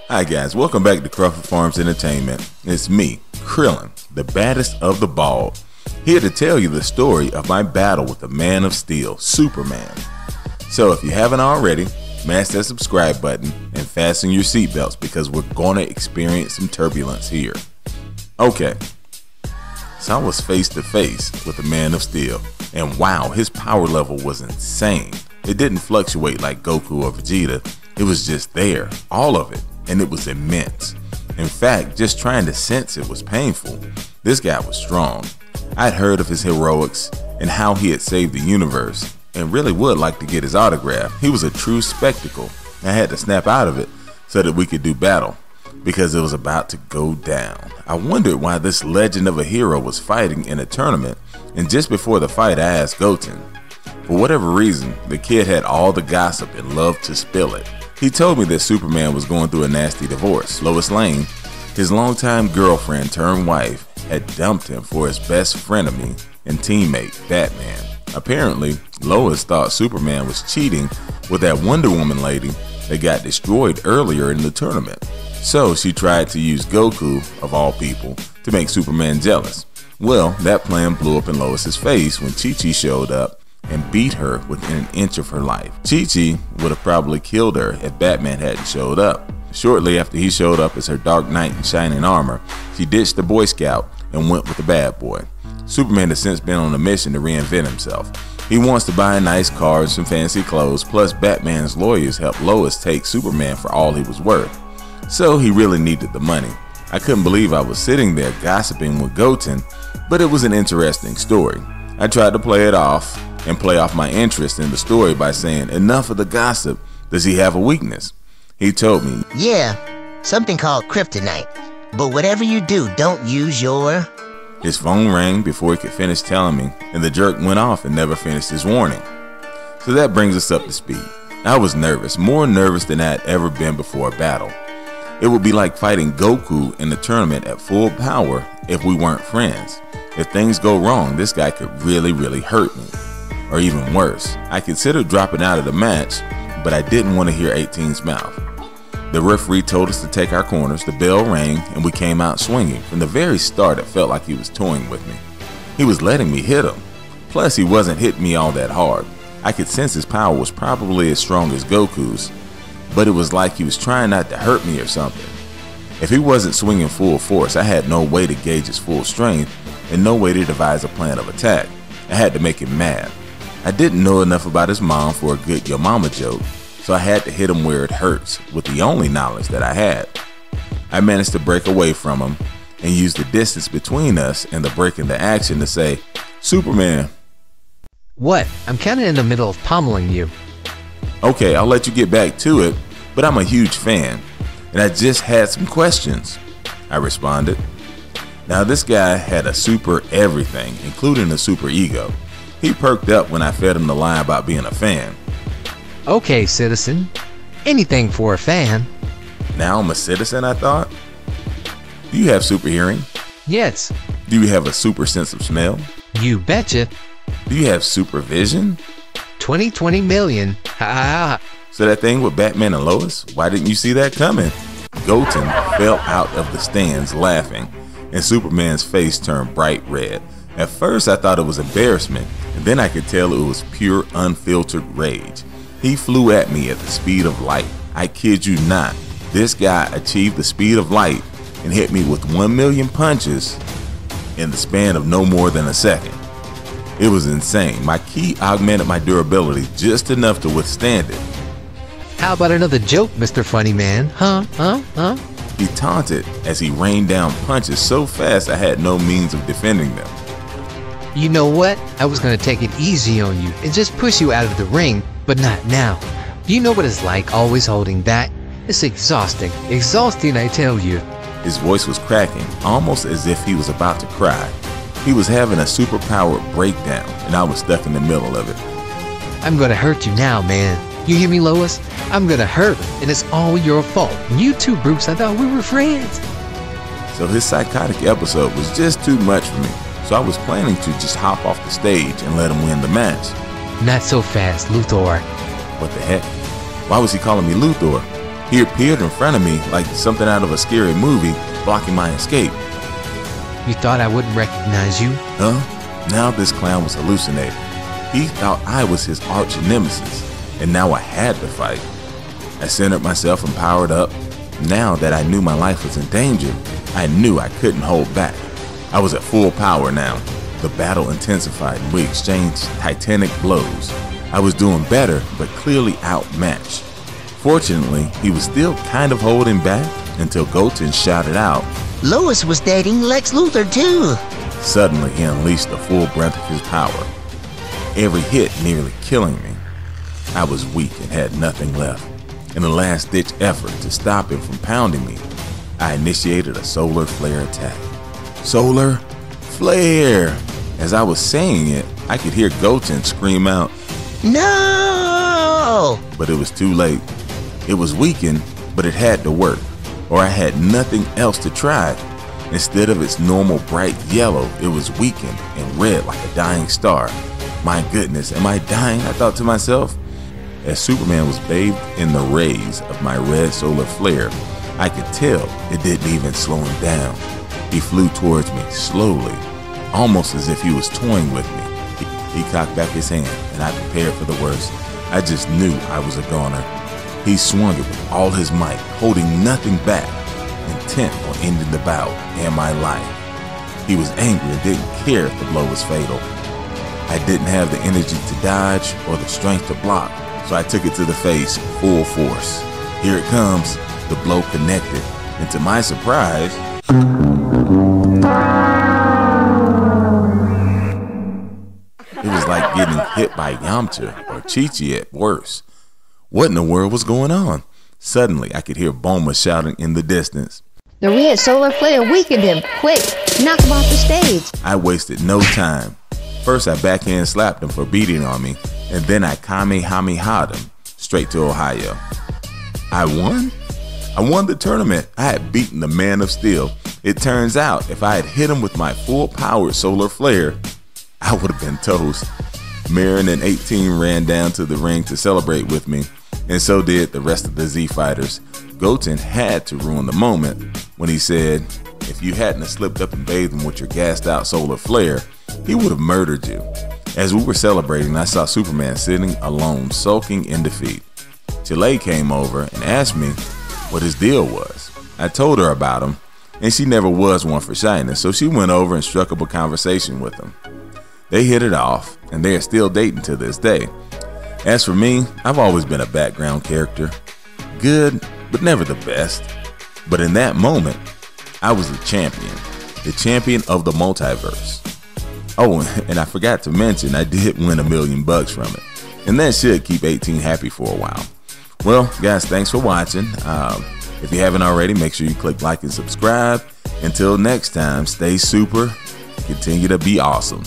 Hi guys, welcome back to Crawford Farms Entertainment. It's me, Krillin, the baddest of the bald, here to tell you the story of my battle with the Man of Steel, Superman. So if you haven't already, smash that subscribe button and fasten your seatbelts because we're gonna experience some turbulence here. Okay, so I was face to face with the Man of Steel, and wow, his power level was insane. It didn't fluctuate like Goku or Vegeta, it was just there, all of it. And it was immense. In fact, just trying to sense it was painful. This guy was strong. I'd heard of his heroics and how he had saved the universe, and really would like to get his autograph. He was a true spectacle. I had to snap out of it so that we could do battle, because it was about to go down. I wondered why this legend of a hero was fighting in a tournament, and just before the fight I asked Goten. For whatever reason, the kid had all the gossip and loved to spill it. He told me that Superman was going through a nasty divorce. Lois Lane, his longtime girlfriend turned wife, had dumped him for his best frenemy and teammate, Batman. Apparently, Lois thought Superman was cheating with that Wonder Woman lady that got destroyed earlier in the tournament. So she tried to use Goku, of all people, to make Superman jealous. Well, that plan blew up in Lois's face when Chi-Chi showed up and beat her within an inch of her life. Chi-Chi would have probably killed her if Batman hadn't showed up. Shortly after he showed up as her Dark Knight in shining armor, she ditched the Boy Scout and went with the bad boy. Superman has since been on a mission to reinvent himself. He wants to buy nice cars and fancy clothes, plus Batman's lawyers helped Lois take Superman for all he was worth. So he really needed the money. I couldn't believe I was sitting there gossiping with Goten, but it was an interesting story. I tried to play it off and play off my interest in the story by saying, enough of the gossip, does he have a weakness? He told me, yeah, something called kryptonite, but whatever you do, don't use your... His phone rang before he could finish telling me, and the jerk went off and never finished his warning. So that brings us up to speed. I was nervous, more nervous than I had ever been before a battle. It would be like fighting Goku in the tournament at full power if we weren't friends. If things go wrong, this guy could really hurt me. Or even worse, I considered dropping out of the match, but I didn't want to hear 18's mouth. The referee told us to take our corners, the bell rang, and we came out swinging. From the very start, it felt like he was toying with me. He was letting me hit him. Plus, he wasn't hitting me all that hard. I could sense his power was probably as strong as Goku's, but it was like he was trying not to hurt me or something. If he wasn't swinging full force, I had no way to gauge his full strength and no way to devise a plan of attack. I had to make him mad. I didn't know enough about his mom for a good yo mama joke, so I had to hit him where it hurts with the only knowledge that I had. I managed to break away from him and use the distance between us and the break in the action to say, Superman. What? I'm kinda in the middle of pummeling you. Okay, I'll let you get back to it, but I'm a huge fan, and I just had some questions, I responded. Now this guy had a super everything, including a super ego. He perked up when I fed him the lie about being a fan. Okay, citizen. Anything for a fan. Now I'm a citizen, I thought? Do you have super hearing? Yes. Do you have a super sense of smell? You betcha. Do you have supervision? 20 million. Ha ha. So that thing with Batman and Lois, why didn't you see that coming? Goten fell out of the stands laughing, and Superman's face turned bright red. At first I thought it was embarrassment, and then I could tell it was pure unfiltered rage. He flew at me at the speed of light. I kid you not, this guy achieved the speed of light and hit me with 1 million punches in the span of no more than a second. It was insane. My ki augmented my durability just enough to withstand it. How about another joke, Mr. Funny Man? Huh? He taunted as he rained down punches so fast I had no means of defending them. You know what? I was gonna take it easy on you and just push you out of the ring, but not now. Do you know what it's like always holding back? It's exhausting. Exhausting, I tell you. His voice was cracking, almost as if he was about to cry. He was having a superpowered breakdown, and I was stuck in the middle of it. I'm gonna hurt you now, man. You hear me, Lois? I'm gonna hurt, and it's all your fault. You too, Bruce. I thought we were friends. So his psychotic episode was just too much for me. So I was planning to just hop off the stage and let him win the match. Not so fast, Luthor. What the heck? Why was he calling me Luthor? He appeared in front of me like something out of a scary movie, blocking my escape. You thought I wouldn't recognize you? Huh? Now this clown was hallucinating. He thought I was his arch nemesis, and now I had to fight. I centered myself and powered up. Now that I knew my life was in danger, I knew I couldn't hold back. I was at full power now. The battle intensified and we exchanged titanic blows. I was doing better, but clearly outmatched. Fortunately, he was still kind of holding back until Goten shouted out, Lois was dating Lex Luthor too. Suddenly, he unleashed the full breath of his power, every hit nearly killing me. I was weak and had nothing left. In a last-ditch effort to stop him from pounding me, I initiated a solar flare attack. Solar flare! As I was saying it, I could hear Goten scream out, No! but it was too late. It was weakened, but it had to work, or I had nothing else to try. Instead of its normal bright yellow, it was weakened and red like a dying star. My goodness, am I dying? I thought to myself. As Superman was bathed in the rays of my red solar flare, I could tell it didn't even slow him down. He flew towards me slowly, almost as if he was toying with me. He cocked back his hand, and I prepared for the worst. I just knew I was a goner. He swung it with all his might, holding nothing back, intent on ending the bout and my life. He was angry and didn't care if the blow was fatal. I didn't have the energy to dodge or the strength to block, so I took it to the face full force. Here it comes. The blow connected, and to my surprise, it was like getting hit by Yamcha or Chi-Chi at worst. What in the world was going on? Suddenly, I could hear Bulma shouting in the distance, The red solar flare weakened him. Quick, knock him off the stage. I wasted no time. First, I backhand slapped him for beating on me, and then I kamehameha'd him straight to Ohio. I won? I won the tournament. I had beaten the Man of Steel. It turns out if I had hit him with my full-powered solar flare, I would have been toast. Marin and 18 ran down to the ring to celebrate with me, and so did the rest of the Z Fighters. Goten had to ruin the moment when he said, if you hadn't have slipped up and bathed him with your gassed-out solar flare, he would have murdered you. As we were celebrating, I saw Superman sitting alone, sulking in defeat. Chile came over and asked me what his deal was. I told her about him, and she never was one for shyness, so she went over and struck up a conversation with him. They hit it off, and they are still dating to this day. As for me, I've always been a background character. Good, but never the best. But in that moment, I was the champion of the multiverse. Oh, and I forgot to mention I did win $1 million from it. And that should keep 18 happy for a while. Well, guys, thanks for watching. If you haven't already, make sure you click like and subscribe. Until next time, stay super and continue to be awesome.